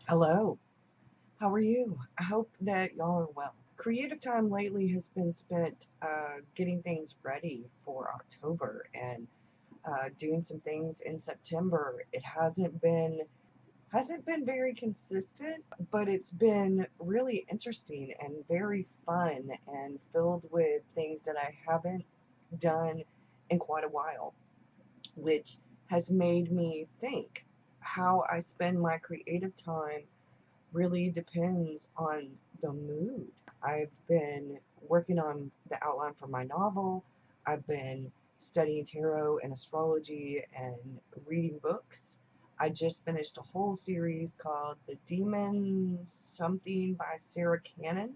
Hello, how are you? I hope that y'all are well. Creative time lately has been spent getting things ready for October and doing some things in September. It hasn't been very consistent, but it's been really interesting and very fun and filled with things that I haven't done in quite a while, which has made me think how I spend my creative time really depends on the mood. I've been working on the outline for my novel. I've been studying tarot and astrology and reading books. I just finished a whole series called The Demon Something by Sarah Cannon.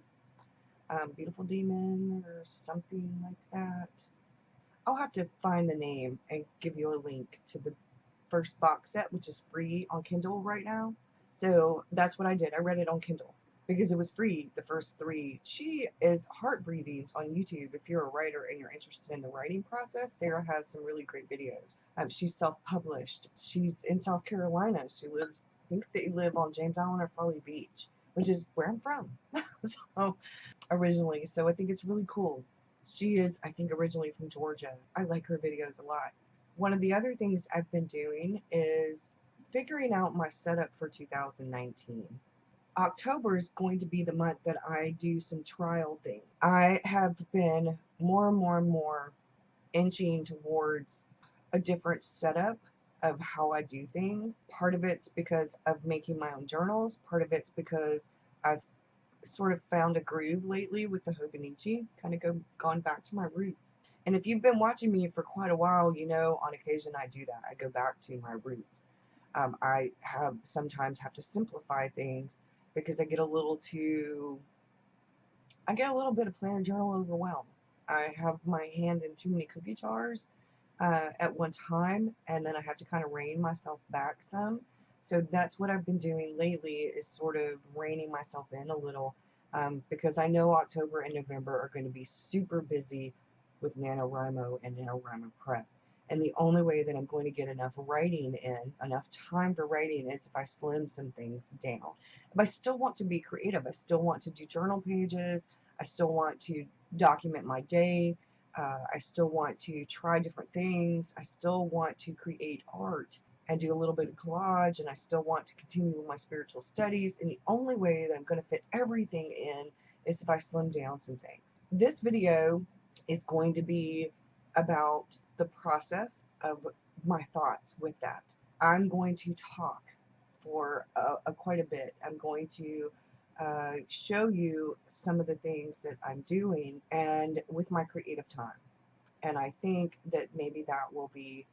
Beautiful Demon or something like that. I'll have to find the name and give you a link to the first box set, which is free on Kindle right now. So that's what I did. I read it on Kindle because it was free, the first three. She is Heart Breathings on YouTube. If you're a writer and you're interested in the writing process, Sarah has some really great videos. She's self-published. She's in South Carolina. I think they live on James Island or Folly Beach, which is where I'm from. So originally, so I think it's really cool. She is, I think, originally from Georgia. I like her videos a lot. One of the other things I've been doing is figuring out my setup for 2019. October is going to be the month that I do some trial things. I have been more and more and more inching towards a different setup of how I do things. Part of it's because of making my own journals, part of it's because I've sort of found a groove lately with the Hobonichi, kind of gone back to my roots. And if you've been watching me for quite a while, you know on occasion I do that. I go back to my roots. I have sometimes have to simplify things because I get a little bit of planner journal overwhelmed. I have my hand in too many cookie jars at one time, and then I have to kind of rein myself back some. So that's what I've been doing lately is sort of reining myself in a little because I know October and November are going to be super busy with NaNoWriMo and NaNoWriMo Prep. And the only way that I'm going to get enough writing in, enough time for writing, is if I slim some things down. But I still want to be creative. I still want to do journal pages. I still want to document my day. I still want to try different things. I still want to create art and do a little bit of collage, and I still want to continue with my spiritual studies. And the only way that I'm going to fit everything in is if I slim down some things. This video is going to be about the process of my thoughts with that. I'm going to talk for quite a bit. I'm going to show you some of the things that I'm doing and with my creative time. And I think that maybe that will be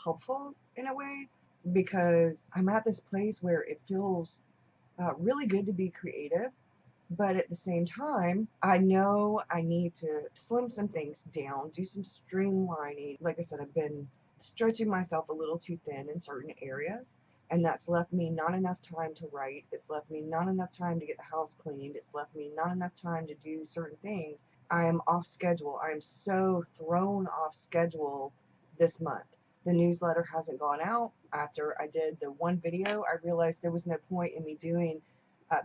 helpful in a way because I'm at this place where it feels really good to be creative. But at the same time, I know I need to slim some things down, do some streamlining. Like I said, I've been stretching myself a little too thin in certain areas, and that's left me not enough time to write. It's left me not enough time to get the house cleaned. It's left me not enough time to do certain things. I am off schedule. I am so thrown off schedule this month. The newsletter hasn't gone out. After I did the one video, I realized there was no point in me doing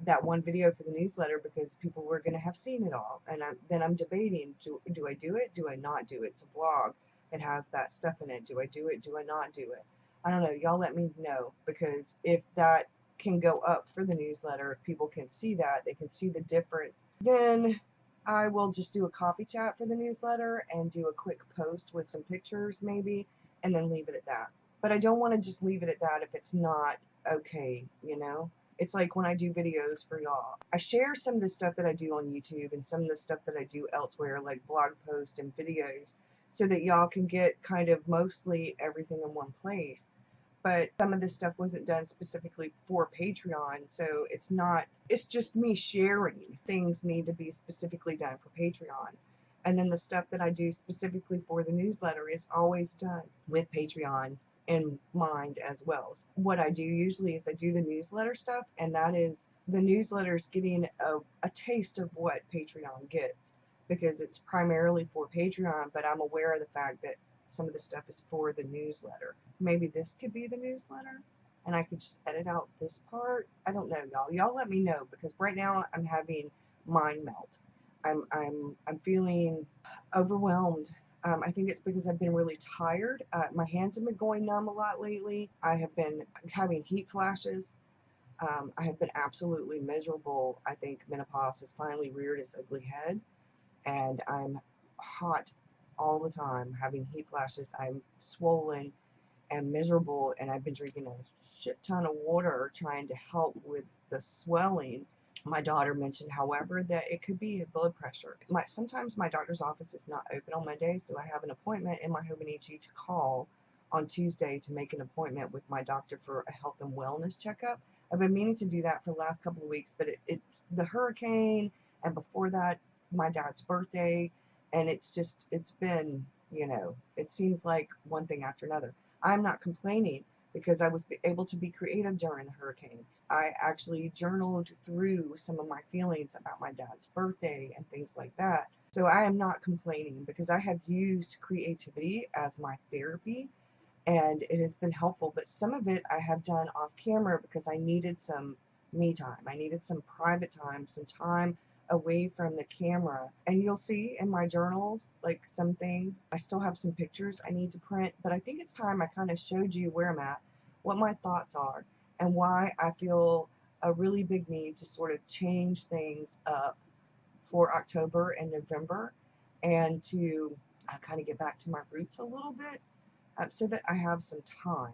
that one video for the newsletter because people were going to have seen it all. And then I'm debating, do I do it? Do I not do it? It's a vlog. It has that stuff in it. Do I do it? Do I not do it? I don't know. Y'all let me know because if that can go up for the newsletter, if people can see that, they can see the difference, then I will just do a coffee chat for the newsletter and do a quick post with some pictures maybe, and then leave it at that. But I don't want to just leave it at that if it's not okay, you know? It's like when I do videos for y'all. I share some of the stuff that I do on YouTube and some of the stuff that I do elsewhere, like blog posts and videos, so that y'all can get kind of mostly everything in one place. But some of this stuff wasn't done specifically for Patreon, so it's just me sharing. Things need to be specifically done for Patreon. And then the stuff that I do specifically for the newsletter is always done with Patreon in mind as well. What I do usually is I do the newsletter stuff, and that is the newsletter is getting a taste of what Patreon gets because it's primarily for Patreon, but I'm aware of the fact that some of the stuff is for the newsletter. Maybe this could be the newsletter. and I could just edit out this part. I don't know, y'all. Y'all let me know, because right now I'm having mind melt. I'm feeling overwhelmed. I think it's because I've been really tired. My hands have been going numb a lot lately. I have been having heat flashes. I have been absolutely miserable. I think menopause has finally reared its ugly head, and I'm hot all the time, having heat flashes. I'm swollen and miserable, and I've been drinking a shit ton of water trying to help with the swelling. My daughter mentioned, however, that it could be blood pressure. Sometimes my doctor's office is not open on Monday, so I have an appointment in my home and need you to call on Tuesday to make an appointment with my doctor for a health and wellness checkup. I've been meaning to do that for the last couple of weeks, but it's the hurricane, and before that, my dad's birthday, and it's been, it seems like one thing after another. I'm not complaining because I was able to be creative during the hurricane. I actually journaled through some of my feelings about my dad's birthday and things like that. So I am not complaining because I have used creativity as my therapy, and it has been helpful. But some of it I have done off camera because I needed some me time. I needed some private time, some time away from the camera. And you'll see in my journals, like some things, I still have some pictures I need to print, but I think it's time I kind of showed you where I'm at, what my thoughts are, and why I feel a really big need to sort of change things up for October and November, and to kind of get back to my roots a little bit, so that I have some time,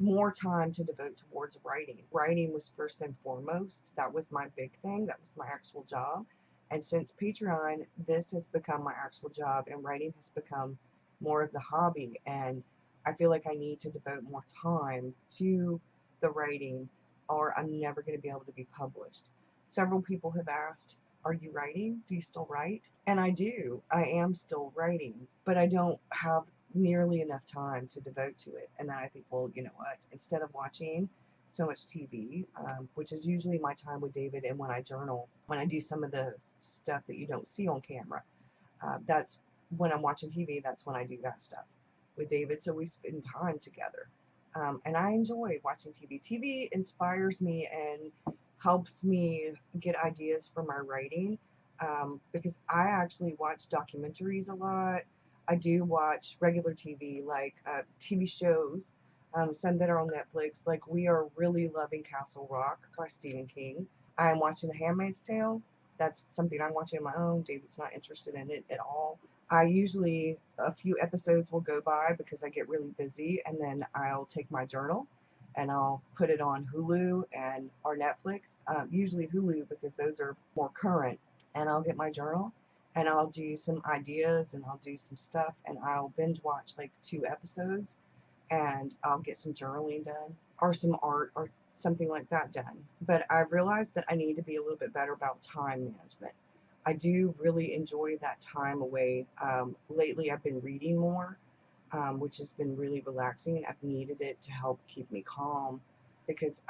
more time to devote towards writing. Writing was first and foremost. That was my big thing. That was my actual job. And since Patreon, this has become my actual job, and writing has become more of the hobby. And I feel like I need to devote more time to the writing, or I'm never going to be able to be published. Several people have asked, are you writing? Do you still write? And I do. I am still writing, but I don't have nearly enough time to devote to it. And then I think, well, you know what? Instead of watching so much TV, which is usually my time with David, and when I journal, when I do some of the stuff that you don't see on camera, that's when I'm watching TV. That's when I do that stuff with David. So we spend time together. And I enjoy watching TV. TV inspires me and helps me get ideas for my writing, because I actually watch documentaries a lot. I do watch regular TV, like TV shows, some that are on Netflix. Like, we are really loving Castle Rock by Stephen King. I'm watching The Handmaid's Tale. That's something I'm watching on my own. David's not interested in it at all. I usually, a few episodes will go by because I get really busy, and then I'll take my journal and I'll put it on Hulu and or Netflix. Usually Hulu, because those are more current. And I'll get my journal and I'll do some ideas and I'll do some stuff, and I'll binge watch like 2 episodes, and I'll get some journaling done or some art or something like that done. But I've realized that I need to be a little bit better about time management. I do really enjoy that time away. Lately I've been reading more, which has been really relaxing. I've needed it to help keep me calm, because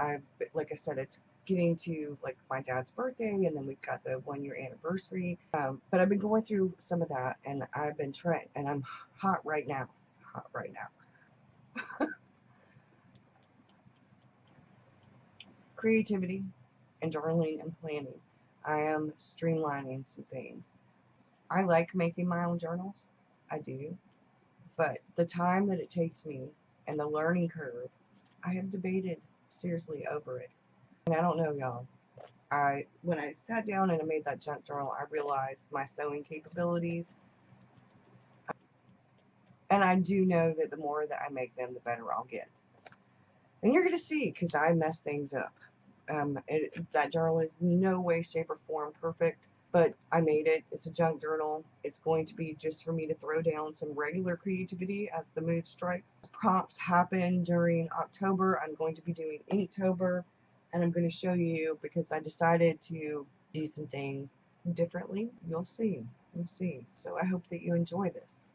like I said, it's getting to like my dad's birthday, and then we've got the 1-year anniversary. But I've been going through some of that, and I've been trying, and I'm hot right now. Hot right now. Creativity and journaling and planning. I am streamlining some things. I like making my own journals. I do. But the time that it takes me and the learning curve, I have debated seriously over it. And I don't know, y'all. When I sat down and I made that junk journal, I realized my sewing capabilities. And I do know that the more that I make them, the better I'll get. And you're going to see, because I mess things up. That journal is no way, shape, or form perfect, but I made it. It's a junk journal. It's going to be just for me to throw down some regular creativity as the mood strikes. Prompts happen during October. I'm going to be doing Inktober, and I'm going to show you, because I decided to do some things differently. You'll see. You'll see. So I hope that you enjoy this.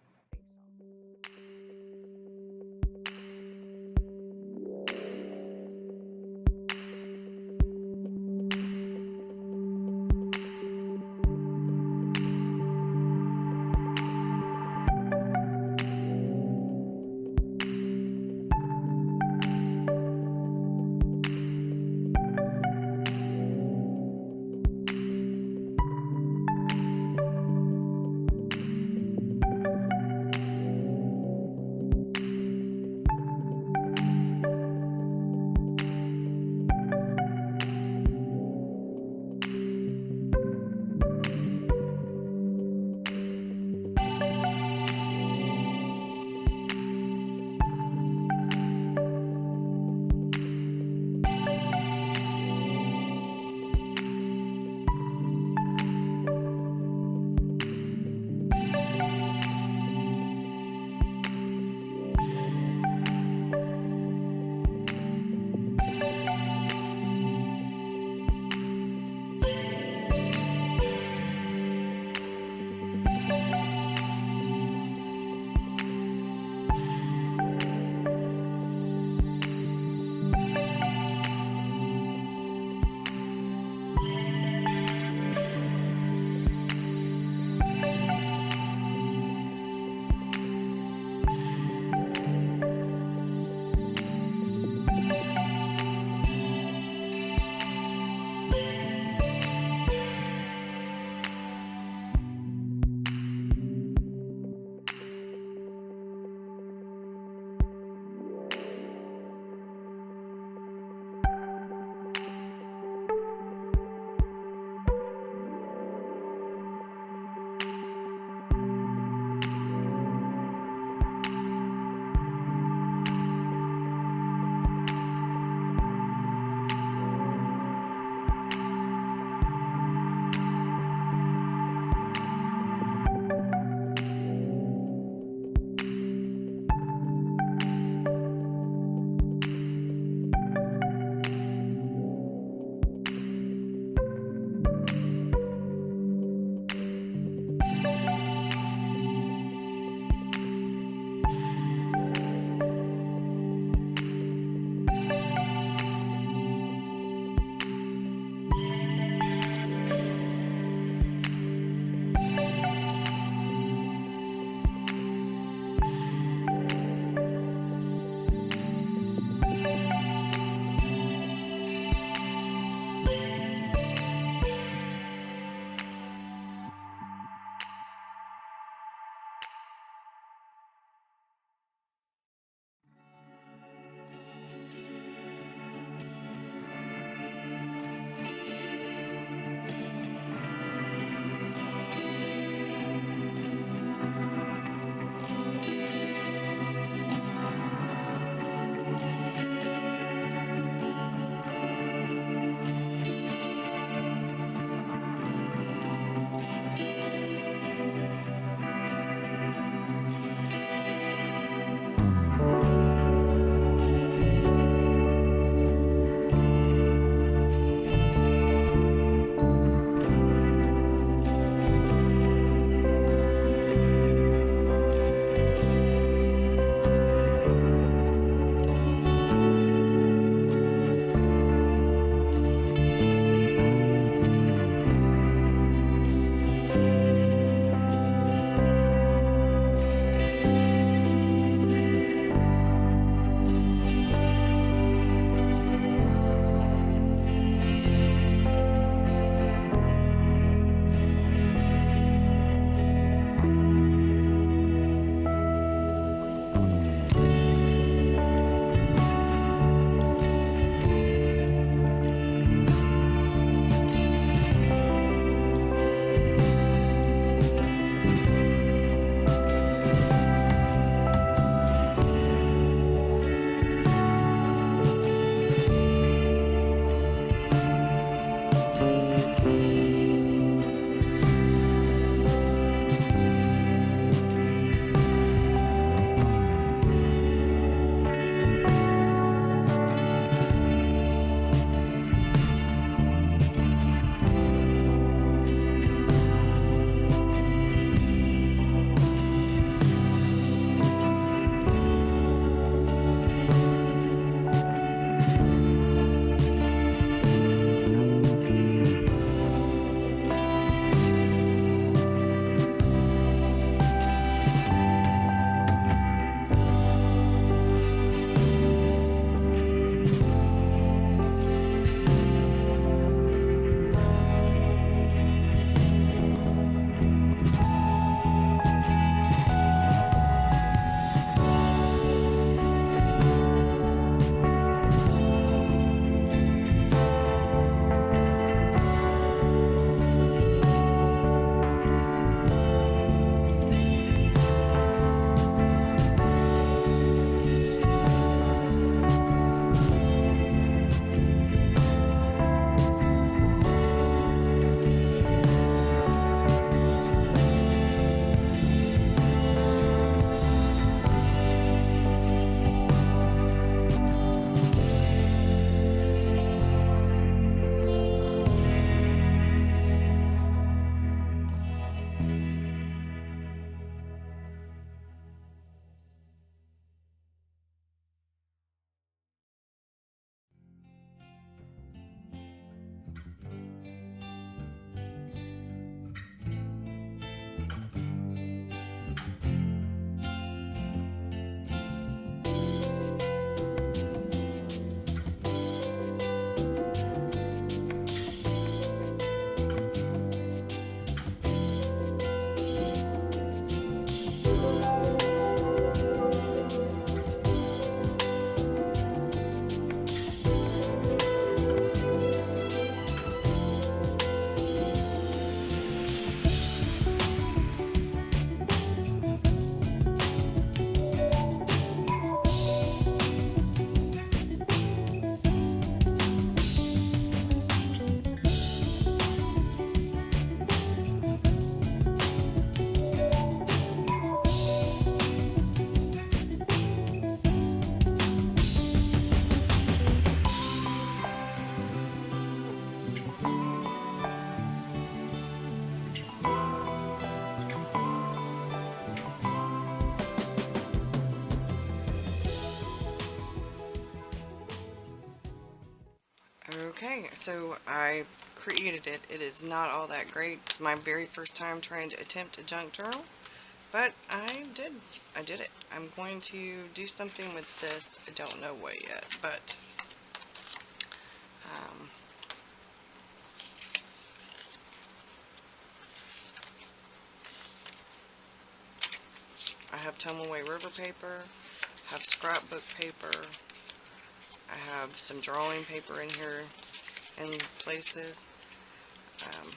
So I created it. It is not all that great. It's my very first time trying to attempt a junk journal, but I did. I did it. I'm going to do something with this. I don't know what yet, but um, I have Tomaway River paper, have scrapbook paper, I have some drawing paper in here in places. Um,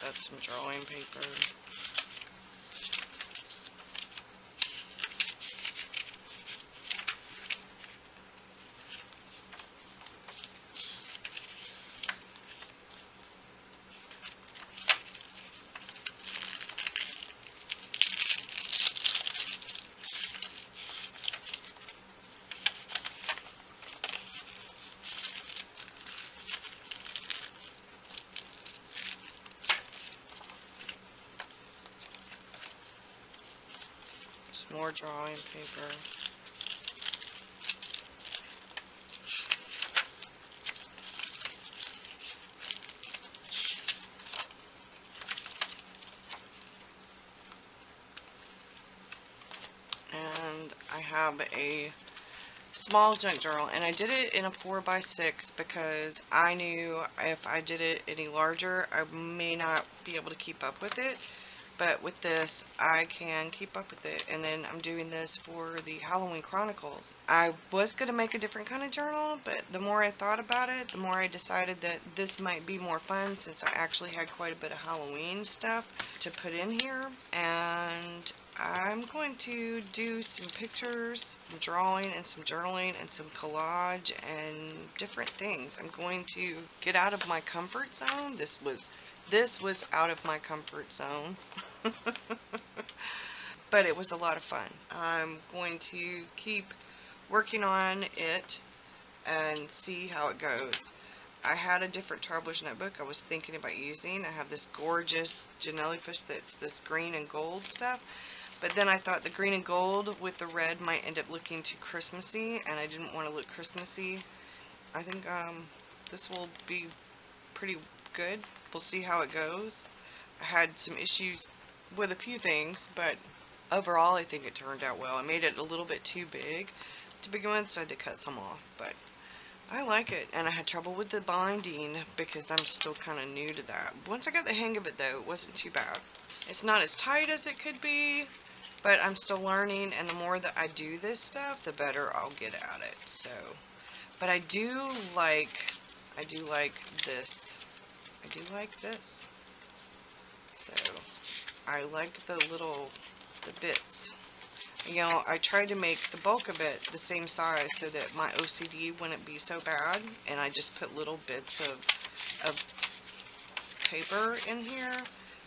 that's some drawing paper. Some more drawing paper. And I have a small junk journal, and I did it in a 4x6 because I knew if I did it any larger I may not be able to keep up with it, but with this I can keep up with it. And then I'm doing this for the Halloween Chronicles. I was going to make a different kind of journal, but the more I thought about it, the more I decided that this might be more fun, since I actually had quite a bit of Halloween stuff to put in here. And I'm going to do some pictures, some drawing, and some journaling, and some collage, and different things. I'm going to get out of my comfort zone. This was out of my comfort zone. But it was a lot of fun. I'm going to keep working on it and see how it goes. I had a different traveler's notebook I was thinking about using. I have this gorgeous jellyfish that's this green and gold stuff. But then I thought the green and gold with the red might end up looking too Christmassy, and I didn't want to look Christmassy. I think this will be pretty good. We'll see how it goes. I had some issues with a few things, but overall I think it turned out well. I made it a little bit too big to begin with, so I had to cut some off, but I like it. And I had trouble with the binding because I'm still kind of new to that. Once I got the hang of it though, it wasn't too bad. It's not as tight as it could be, but I'm still learning, and the more that I do this stuff, the better I'll get at it. So, but I do like this. I do like this. So, I like the bits. You know, I tried to make the bulk of it the same size so that my OCD wouldn't be so bad, and I just put little bits of paper in here.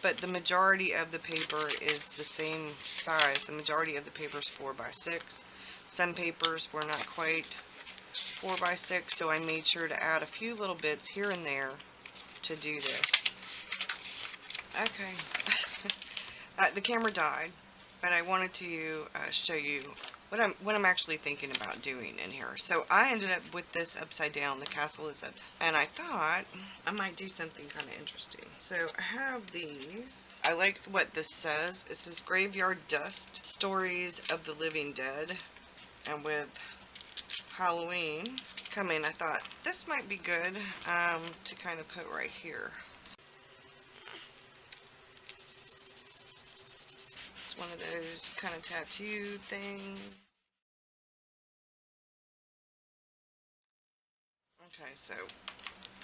But the majority of the paper is the same size. The majority of the paper is 4x6. Some papers were not quite 4x6, so I made sure to add a few little bits here and there to do this. Okay. The camera died, but I wanted to show you what I'm actually thinking about doing in here. So I ended up with this upside down. The castle is up, and I thought I might do something kind of interesting. So I have these. I like what this says. It says Graveyard Dust, Stories of the Living Dead, and with Halloween coming, I thought this might be good to kind of put right here. It's one of those kind of tattoo things. Okay, so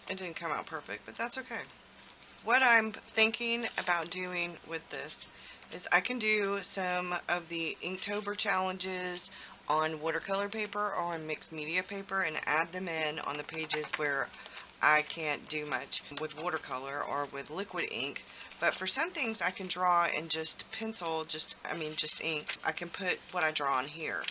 it didn't come out perfect, but that's okay. What I'm thinking about doing with this is I can do some of the Inktober challenges on watercolor paper or on mixed media paper and add them in on the pages where I can't do much with watercolor or with liquid ink. But for some things I can draw in just pencil, just ink. I can put what I draw on here.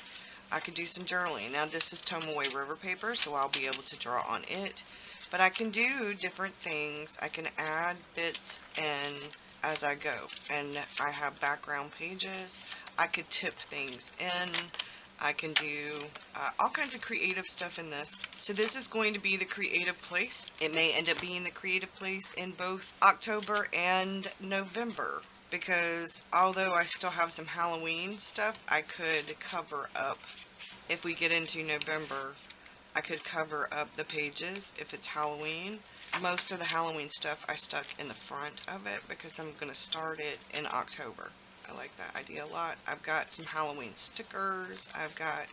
I could do some journaling. Now this is Tomaway River paper, so I'll be able to draw on it. But I can do different things. I can add bits in as I go. And I have background pages. I could tip things in. I can do all kinds of creative stuff in this. So this is going to be the creative place. It may end up being the creative place in both October and November, because although I still have some Halloween stuff, I could cover up, if we get into November, I could cover up the pages if it's Halloween. Most of the Halloween stuff I stuck in the front of it because I'm going to start it in October. I like that idea a lot. I've got some Halloween stickers. I've got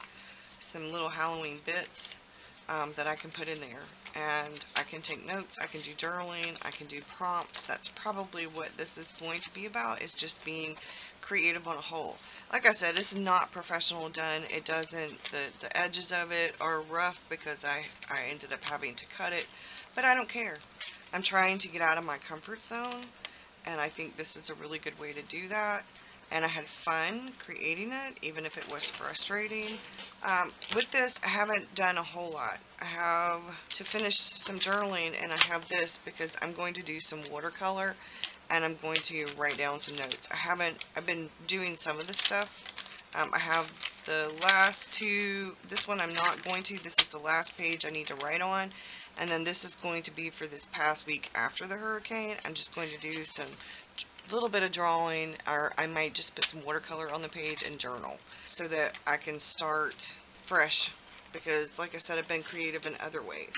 some little Halloween bits that I can put in there. And I can take notes. I can do journaling. I can do prompts. That's probably what this is going to be about, is just being creative on a whole. Like I said, this is not professional done. It doesn't, the edges of it are rough because I ended up having to cut it. But I don't care. I'm trying to get out of my comfort zone. And I think this is a really good way to do that. And I had fun creating it, even if it was frustrating. With this, I haven't done a whole lot. I have to finish some journaling, and I have this because I'm going to do some watercolor, and I'm going to write down some notes. I've been doing some of this stuff. I have the last two, this one I'm not going to, this is the last page I need to write on. And then this is going to be for this past week after the hurricane. I'm just going to do some little bit of drawing, or I might just put some watercolor on the page and journal so that I can start fresh, because like I said, I've been creative in other ways.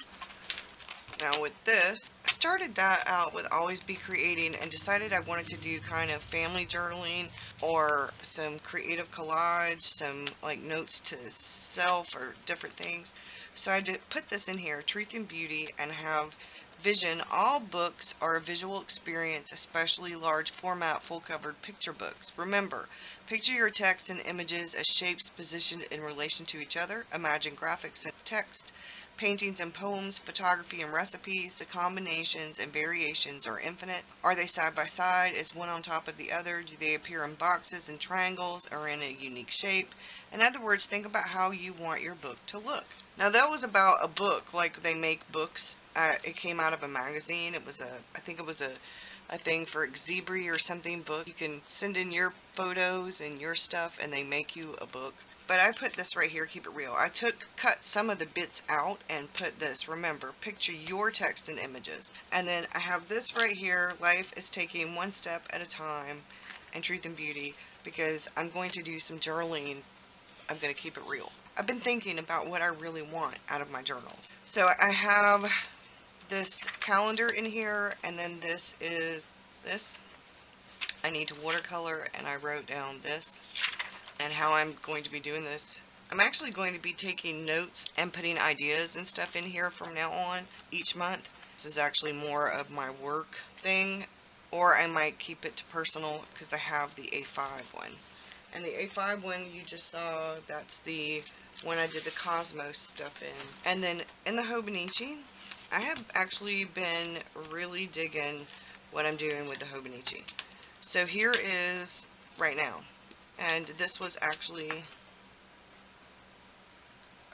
Now with this, I started that out with Always Be Creating and decided I wanted to do kind of family journaling or some creative collage, some like notes to self or different things. So I did put this in here, Truth and Beauty, and have Vision. All books are a visual experience, especially large format, full-covered picture books. Remember, picture your text and images as shapes positioned in relation to each other. Imagine graphics and text, paintings and poems, photography and recipes. The combinations and variations are infinite. Are they side by side? Is one on top of the other? Do they appear in boxes and triangles or in a unique shape? In other words, think about how you want your book to look. Now that was about a book, like they make books. It came out of a magazine. It was I think it was a thing for Xebri or something book. You can send in your photos and your stuff and they make you a book. But I put this right here, keep it real. I cut some of the bits out and put this, remember, picture your text and images. And then I have this right here, Life is Taking One Step at a Time, and Truth and Beauty, because I'm going to do some journaling. I'm going to keep it real. I've been thinking about what I really want out of my journals. So I have this calendar in here, and then this is this. I need to watercolor, and I wrote down this and how I'm going to be doing this. I'm actually going to be taking notes and putting ideas and stuff in here from now on each month. This is actually more of my work thing, or I might keep it to personal because I have the A5 one. And the A5 one you just saw, that's the one I did the Cosmos stuff in. And then in the Hobonichi, I have actually been really digging what I'm doing with the Hobonichi. So here is right now. And this was actually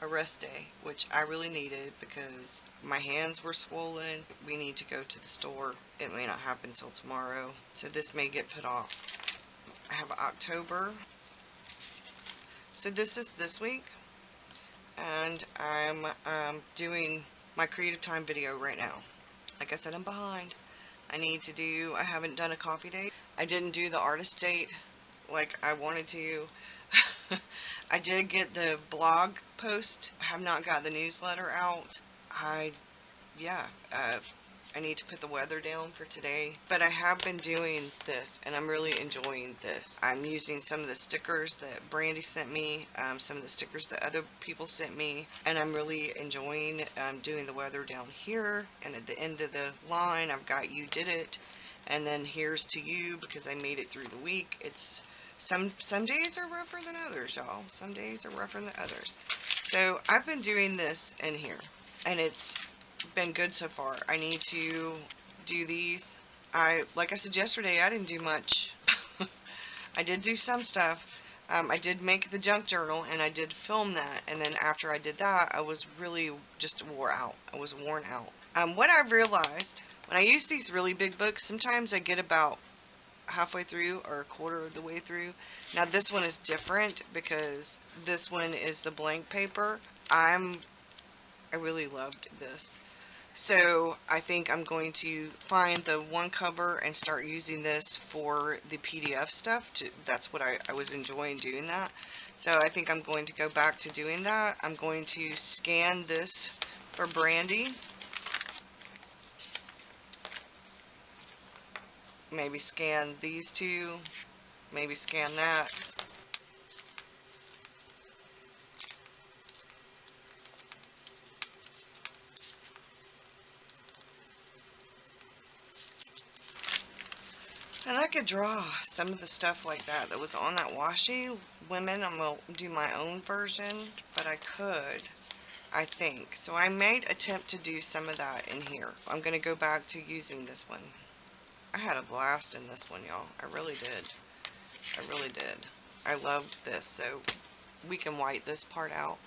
a rest day, which I really needed because my hands were swollen. We need to go to the store. It may not happen till tomorrow, so this may get put off. I have October. So this is this week, and I'm doing my creative time video right now. Like I said, I'm behind. I haven't done a coffee date. I didn't do the artist date like I wanted to. I did get the blog post. I have not got the newsletter out. I, yeah, I need to put the weather down for today. But I have been doing this, and I'm really enjoying this. I'm using some of the stickers that Brandy sent me, some of the stickers that other people sent me, and I'm really enjoying doing the weather down here. And at the end of the line, I've got "You did it," and then "Here's to you," because I made it through the week. It's some days are rougher than others, y'all. Some days are rougher than others. So I've been doing this in here, and it's been good so far. I need to do these. Like I said yesterday, I didn't do much. I did do some stuff. I did make the junk journal, and I did film that, and then after I did that, I was really just wore out. I was worn out. What I realized, when I use these really big books, sometimes I get about halfway through or a quarter of the way through. Now this one is different because this one is the blank paper. I really loved this. So I think I'm going to find the one cover and start using this for the PDF stuff. That's what I was enjoying doing that. So I think I'm going to go back to doing that. I'm going to scan this for Brandy. Maybe scan these two. Maybe scan that. And I could draw some of the stuff like that was on that washi. Women, I'm going to do my own version, but I could, I think. So I might attempt to do some of that in here. I'm going to go back to using this one. I had a blast in this one, y'all. I really did. I really did. I loved this. So we can white this part out.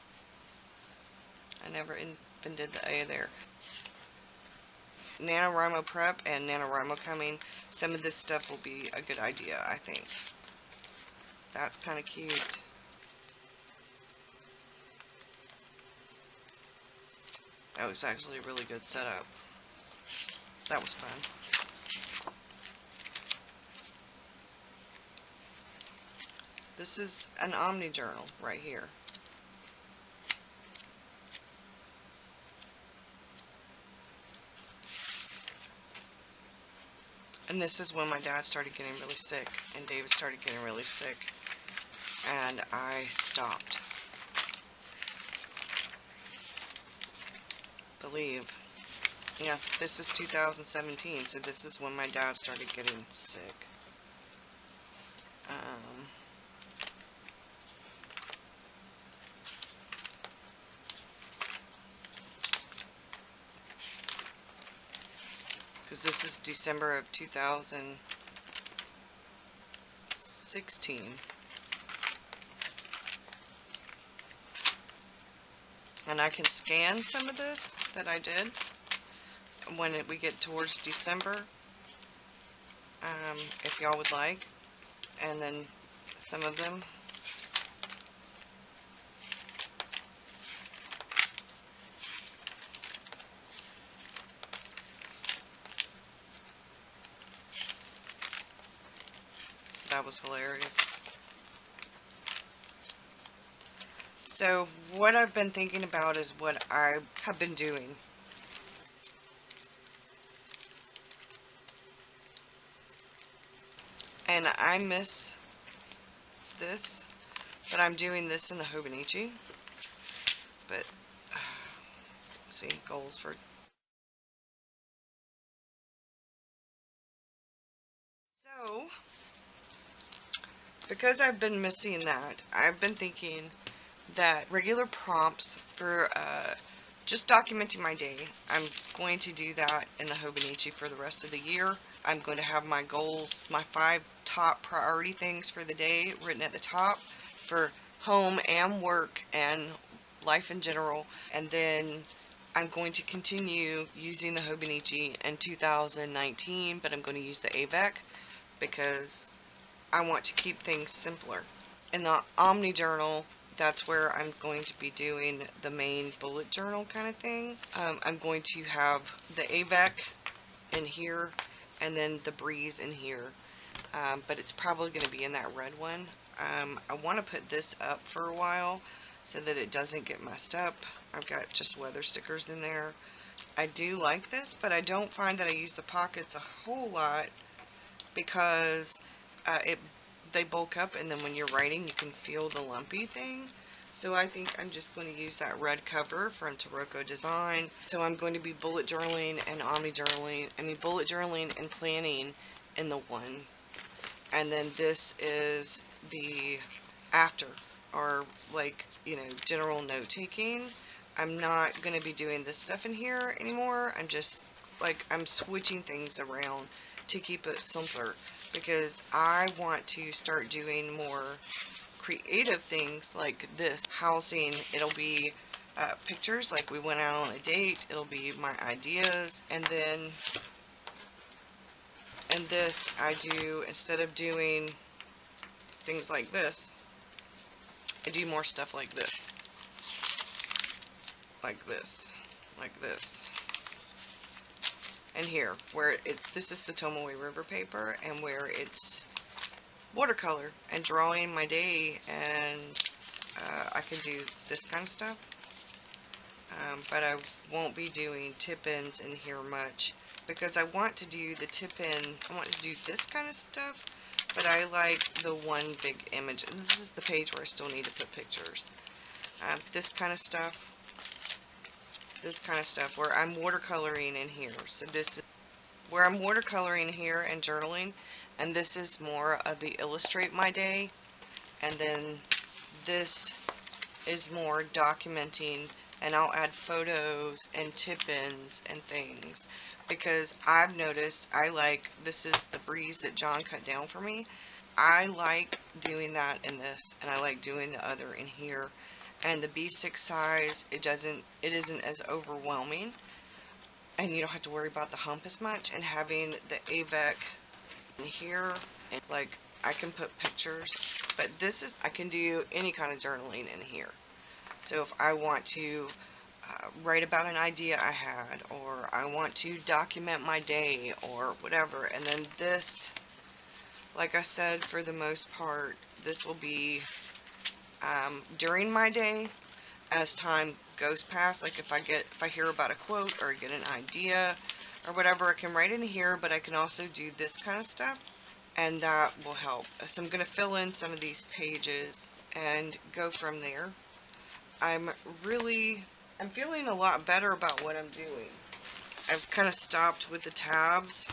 I never even did the A there. NaNoWriMo prep and NaNoWriMo coming. Some of this stuff will be a good idea, I think. That's kind of cute. That was actually a really good setup. That was fun. This is an Omni journal right here. And this is when my dad started getting really sick, and David started getting really sick, and I stopped. Believe. Yeah, this is 2017, so this is when my dad started getting sick. Because this is December of 2016. And I can scan some of this that I did when we get towards December, if y'all would like. And then some of them. That was hilarious. So what I've been thinking about is what I have been doing. And I miss this, but I'm doing this in the Hobonichi. But, see, goals for... So, because I've been missing that, I've been thinking that regular prompts for just documenting my day, I'm going to do that in the Hobonichi for the rest of the year. I'm going to have my goals, my 5 top priority things for the day written at the top for home and work and life in general. And then I'm going to continue using the Hobonichi in 2019, but I'm going to use the AVEC because I want to keep things simpler. In the Omni Journal, that's where I'm going to be doing the main bullet journal kind of thing. I'm going to have the AVEC in here and then the Breeze in here. But it's probably going to be in that red one. I want to put this up for a while so that it doesn't get messed up. I've got just weather stickers in there. I do like this, but I don't find that I use the pockets a whole lot because they bulk up, and then when you're writing you can feel the lumpy thing. So I think I'm just going to use that red cover from Taroko Design. So I'm going to be bullet journaling and omni journaling, bullet journaling and planning in the one. And then this is the after, or like, general note taking. I'm not going to be doing this stuff in here anymore. I'm switching things around to keep it simpler because I want to start doing more creative things like this. Housing, it'll be pictures like we went out on a date, it'll be my ideas, and then in this I do, instead of doing things like this, I do more stuff like this. Like this. Like this. And here, where this is the Tomoe River paper, and where it's watercolor and drawing my day, and I can do this kind of stuff. But I won't be doing tip-ins in here much because I want to do the tip-in, I want to do this kind of stuff, but I like the one big image. And this is the page where I still need to put pictures. This kind of stuff where I'm watercoloring in here. So this is where I'm watercoloring here and journaling, and this is more of the illustrate my day, and then this is more documenting, and I'll add photos and tip-ins and things because I've noticed this is the Breeze that John cut down for me. I like doing that in this, and I like doing the other in here. And the B6 size, it isn't as overwhelming, and you don't have to worry about the hump as much. And having the AVEC in here, and I can put pictures, but I can do any kind of journaling in here. So if I want to write about an idea I had, or I want to document my day, or whatever. And then this, like I said, for the most part, this will be during my day as time goes past. Like if I hear about a quote or get an idea or whatever, I can write in here, but I can also do this kind of stuff, and that will help. So I'm going to fill in some of these pages and go from there. I'm feeling a lot better about what I'm doing. I've kind of stopped with the tabs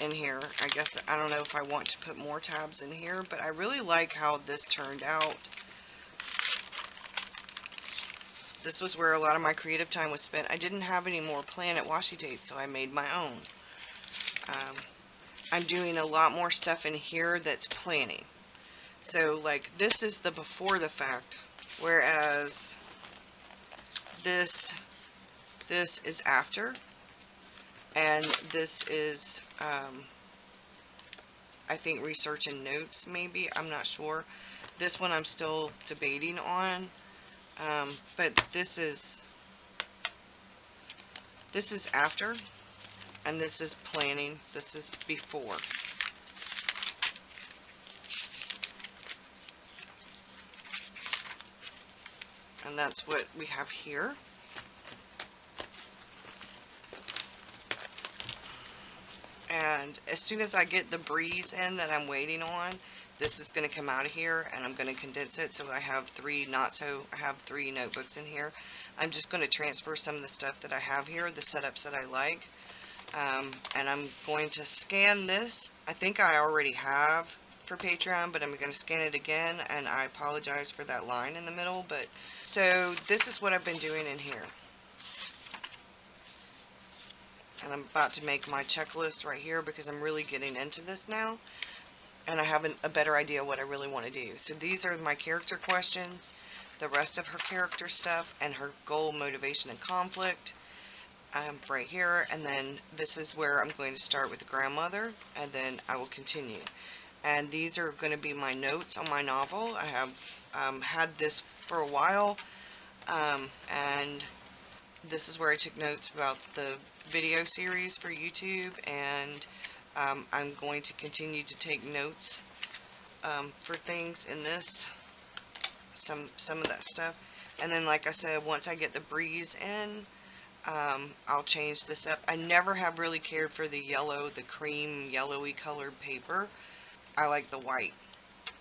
in here. I guess I don't know if I want to put more tabs in here, but I really like how this turned out. This was where a lot of my creative time was spent. I didn't have any more Planet washi tape, so I made my own. I'm doing a lot more stuff in here that's planning. So like this is the before the fact, whereas this is after, and this is I think research and notes, maybe, I'm not sure. This one I'm still debating on, but this is after, and this is planning. This is before. And that's what we have here. And as soon as I get the Breeze in that I'm waiting on, this is going to come out of here, and I'm going to condense it. So I have three notebooks in here. I'm just going to transfer some of the stuff that I have here, the setups that I like. And I'm going to scan this. I think I already have for Patreon, but I'm going to scan it again, and I apologize for that line in the middle. But so this is what I've been doing in here. And I'm about to make my checklist right here because I'm really getting into this now, and I have a better idea what I really want to do. So these are my character questions, the rest of her character stuff, and her goal, motivation, and conflict right here. And then this is where I'm going to start with the grandmother, and then I will continue. and these are going to be my notes on my novel. I have had this for a while, and this is where I took notes about the video series for YouTube, and I'm going to continue to take notes for things in this, some of that stuff. And then, like I said, once I get the breeze in, I'll change this up. I never have really cared for the yellow, the cream yellowy colored paper. I like the white.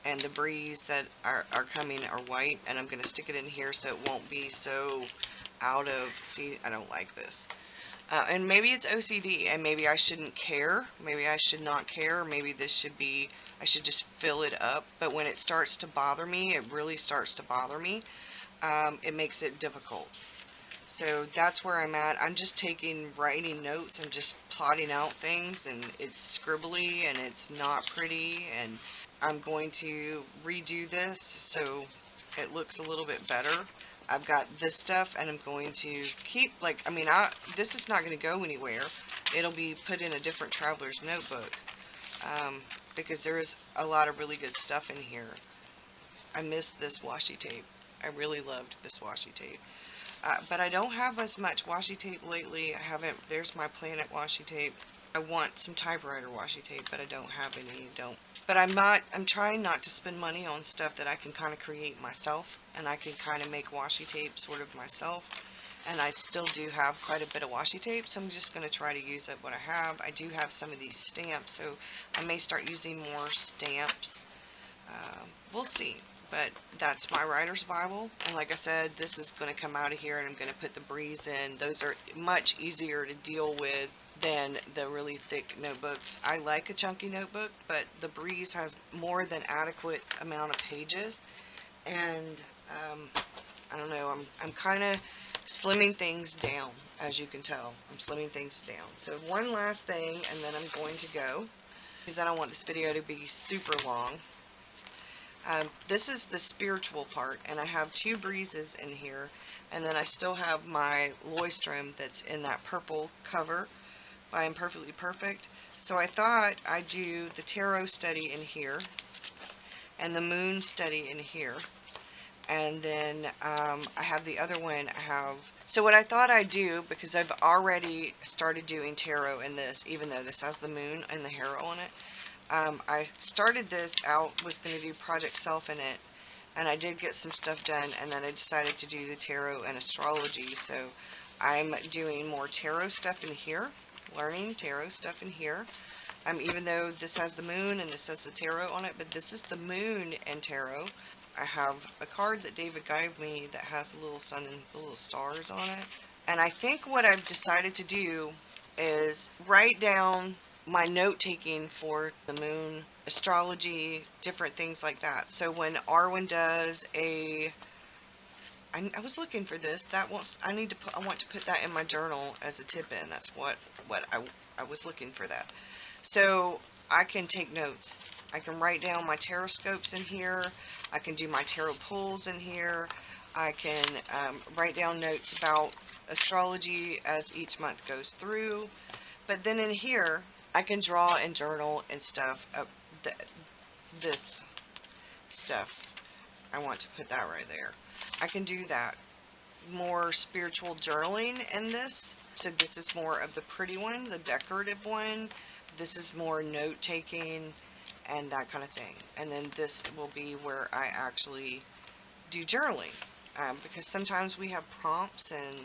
And the breeze that are coming are white, and I'm going to stick it in here so it won't be so out of, see, I don't like this. And maybe it's OCD, and maybe I shouldn't care. Maybe I should not care. Maybe this should be, I should just fill it up. But when it starts to bother me, it really starts to bother me. It makes it difficult. So that's where I'm at. I'm just writing notes and just plotting out things, and it's scribbly and it's not pretty, and I'm going to redo this so it looks a little bit better. I've got this stuff, and I'm going to keep, like, I mean, this is not going to go anywhere. It'll be put in a different traveler's notebook, because there's a lot of really good stuff in here. I miss this washi tape. I really loved this washi tape. But I don't have as much washi tape lately. I haven't, there's my Planet washi tape. I want some typewriter washi tape, but I don't have any, But I'm trying not to spend money on stuff that I can kind of create myself, and I can kind of make washi tape sort of myself. And I still do have quite a bit of washi tape, so I'm just going to try to use up what I have. I do have some of these stamps, so I may start using more stamps. We'll see. But that's my writer's Bible, and like I said, this is going to come out of here, and I'm going to put the breeze in. Those are much easier to deal with than the really thick notebooks. I like a chunky notebook, but the breeze has more than adequate amount of pages, and I don't know, I'm kind of slimming things down, as you can tell. I'm slimming things down. So one last thing, and then I'm going to go, because I don't want this video to be super long. This is the spiritual part, and I have 2 breezes in here, and then I still have my Loistrom that's in that purple cover by Imperfectly Perfect. So I thought I'd do the tarot study in here, and the moon study in here, and then I have the other one. So what I thought I'd do, because I've already started doing tarot in this, even though this has the moon and the hero on it, I started this out, was going to do Project Self in it, and I did get some stuff done, and then I decided to do the tarot and astrology, so I'm doing more tarot stuff in here, learning tarot stuff in here. Even though this has the moon and this has the tarot on it, but this is the moon and tarot. I have a card that David gave me that has a little sun and the little stars on it, and I think what I've decided to do is write down my note-taking for the moon, astrology, different things like that. So when Arwen does I was looking for this. I want to put that in my journal as a tip-in. That's what I was looking for that. So I can take notes. I can write down my tarot scopes in here. I can do my tarot pulls in here. I can write down notes about astrology as each month goes through. But then in here, I can draw and journal and stuff. This stuff, I want to put that right there. I can do that. More spiritual journaling in this. So this is more of the pretty one, the decorative one. This is more note-taking and that kind of thing. And then this will be where I actually do journaling. Because sometimes we have prompts and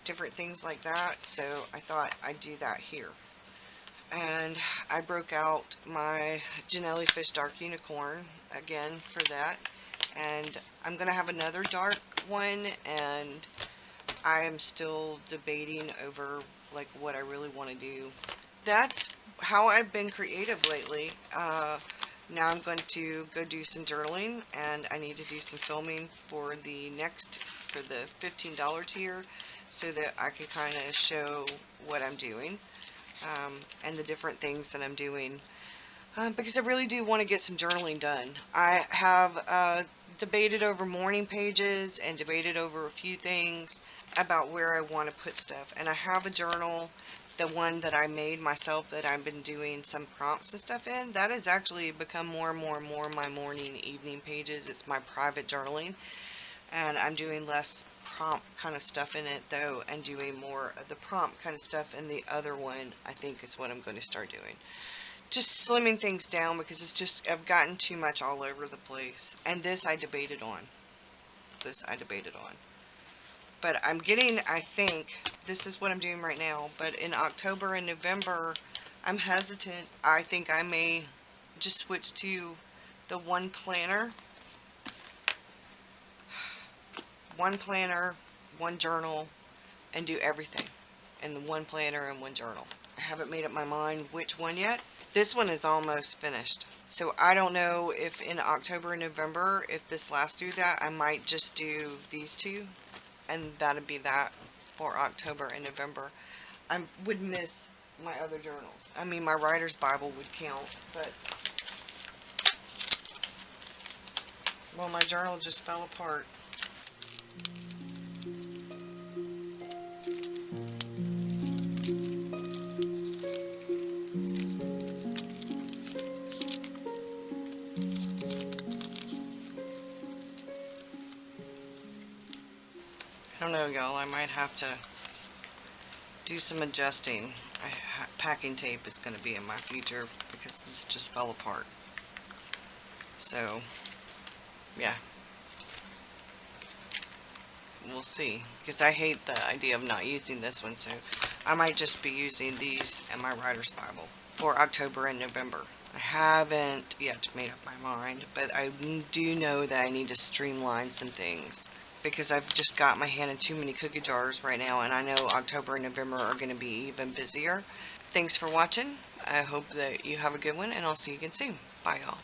different things like that. So I thought I'd do that here. And I broke out my Janelli Fish Dark Unicorn again for that, and I'm going to have another dark one, and I am still debating over like what I really want to do. That's how I've been creative lately. Now I'm going to go do some journaling, and I need to do some filming for the $15 tier, so that I can kind of show what I'm doing. And the different things that I'm doing, because I really do want to get some journaling done. I have debated over morning pages and debated over a few things about where I want to put stuff, and I have a journal the one that I made myself that I've been doing some prompts and stuff in, that has actually become more and more and more my morning, evening pages. It's my private journaling, and I'm doing less prompt kind of stuff in it though, and doing more of the prompt kind of stuff in the other one. I think is what I'm going to start doing. Just slimming things down because it's just, I've gotten too much all over the place. And this I debated on. This I debated on. But I'm getting, I think, this is what I'm doing right now, but in October and November, I'm hesitant. I think I may just switch to the one planner, one journal, and do everything in the one planner and one journal. I haven't made up my mind which one yet. This one is almost finished. So I don't know if in October and November, if this lasts through that, I might just do these two. And that'd be that for October and November. I would miss my other journals. I mean, my writer's Bible would count, but well, my journal just fell apart. I don't know, y'all. I might have to do some adjusting. Packing tape is going to be in my future because this just fell apart. So, yeah. We'll see. Because I hate the idea of not using this one, so I might just be using these and my writer's Bible for October and November. I haven't yet made up my mind, but I do know that I need to streamline some things because I've just got my hand in too many cookie jars right now, and I know October and November are going to be even busier. Thanks for watching. I hope that you have a good one, and I'll see you again soon. Bye, y'all.